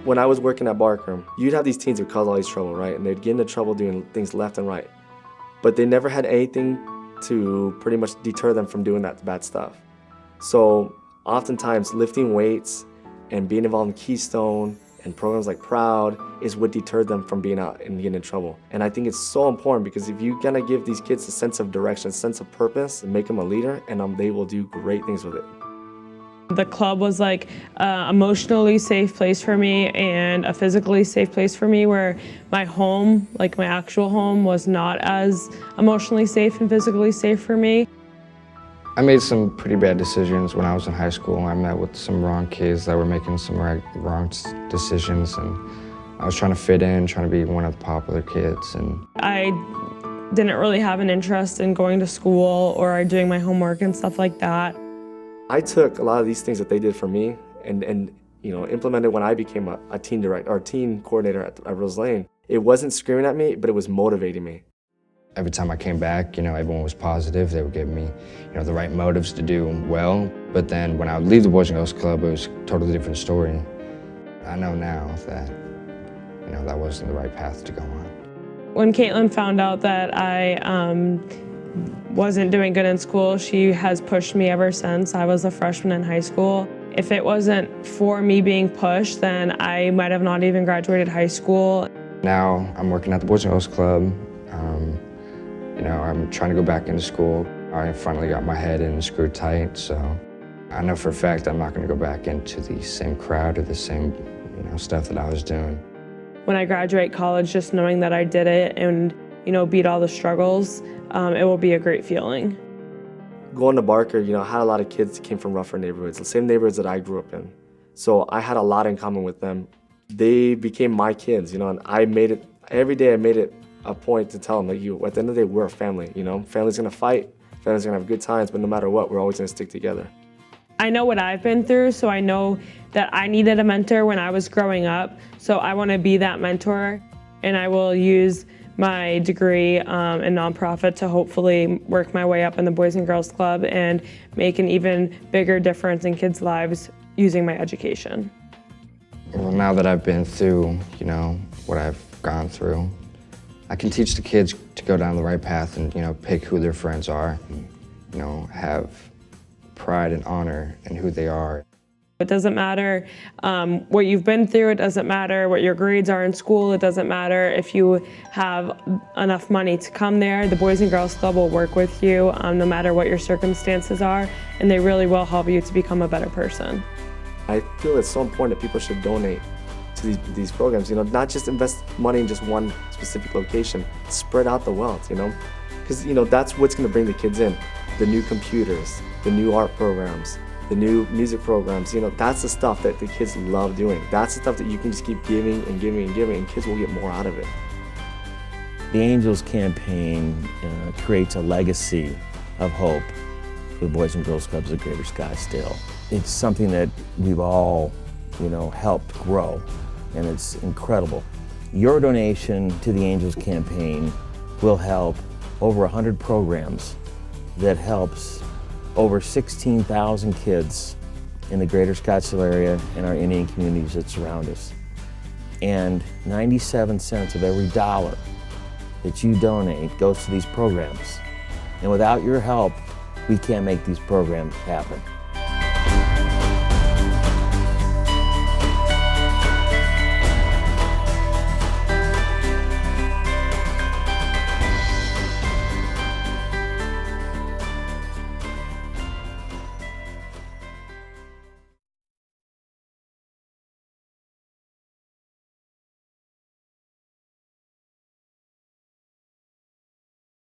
When I was working at Barker, you'd have these teens who cause all these trouble, right? And they'd get into trouble doing things left and right. But they never had anything to pretty much deter them from doing that bad stuff. So oftentimes lifting weights and being involved in Keystone and programs like Proud is what deterred them from being out and getting in trouble. And I think it's so important because if you're gonna give these kids a sense of direction, a sense of purpose, and make them a leader, and they will do great things with it. The club was like an emotionally safe place for me and a physically safe place for me, where my home, like my actual home, was not as emotionally safe and physically safe for me. I made some pretty bad decisions when I was in high school. I met with some wrong kids that were making some wrong decisions, and I was trying to fit in, trying to be one of the popular kids. And I didn't really have an interest in going to school or doing my homework and stuff like that. I took a lot of these things that they did for me and implemented when I became a teen director or teen coordinator at Rose Lane. It wasn't screaming at me, but it was motivating me. Every time I came back, everyone was positive. They would give me, the right motives to do well. But then when I would leave the Boys and Girls Club, it was a totally different story. I know now that, that wasn't the right path to go on. When Caitlin found out that I wasn't doing good in school, she has pushed me ever since. I was a freshman in high school. If it wasn't for me being pushed, then I might have not even graduated high school. Now I'm working at the Boys and Girls Club. I'm trying to go back into school. I finally got my head in screwed tight, so I know for a fact I'm not going to go back into the same crowd or the same, stuff that I was doing. When I graduate college, just knowing that I did it and, beat all the struggles, it will be a great feeling. Going to Barker, I had a lot of kids that came from rougher neighborhoods, the same neighborhoods that I grew up in. So I had a lot in common with them. They became my kids, and every day I made it a point to tell them that at the end of the day, we're a family, Family's gonna fight, family's gonna have good times, but no matter what, we're always gonna stick together. I know what I've been through, so I know that I needed a mentor when I was growing up, so I wanna be that mentor, and I will use my degree in nonprofit to hopefully work my way up in the Boys and Girls Club and make an even bigger difference in kids' lives using my education. Well, now that I've been through, what I've gone through, I can teach the kids to go down the right path and, pick who their friends are, and, have pride and honor in who they are. It doesn't matter what you've been through, it doesn't matter what your grades are in school, it doesn't matter if you have enough money to come there. The Boys and Girls Club will work with you no matter what your circumstances are, and they really will help you to become a better person. I feel it's so important that people should donate to these programs, not just invest money in just one specific location, spread out the wealth, because, that's what's going to bring the kids in. The new computers, the new art programs, the new music programs, that's the stuff that the kids love doing. That's the stuff that you can just keep giving and giving and giving, and kids will get more out of it. The Angels campaign creates a legacy of hope for the Boys and Girls Clubs of Greater Scottsdale. It's something that we've all, helped grow, and it's incredible. Your donation to the Angels campaign will help over 100 programs that helps over 16,000 kids in the Greater Scottsdale area and our Indian communities that surround us. And 97 cents of every dollar that you donate goes to these programs. And without your help, we can't make these programs happen.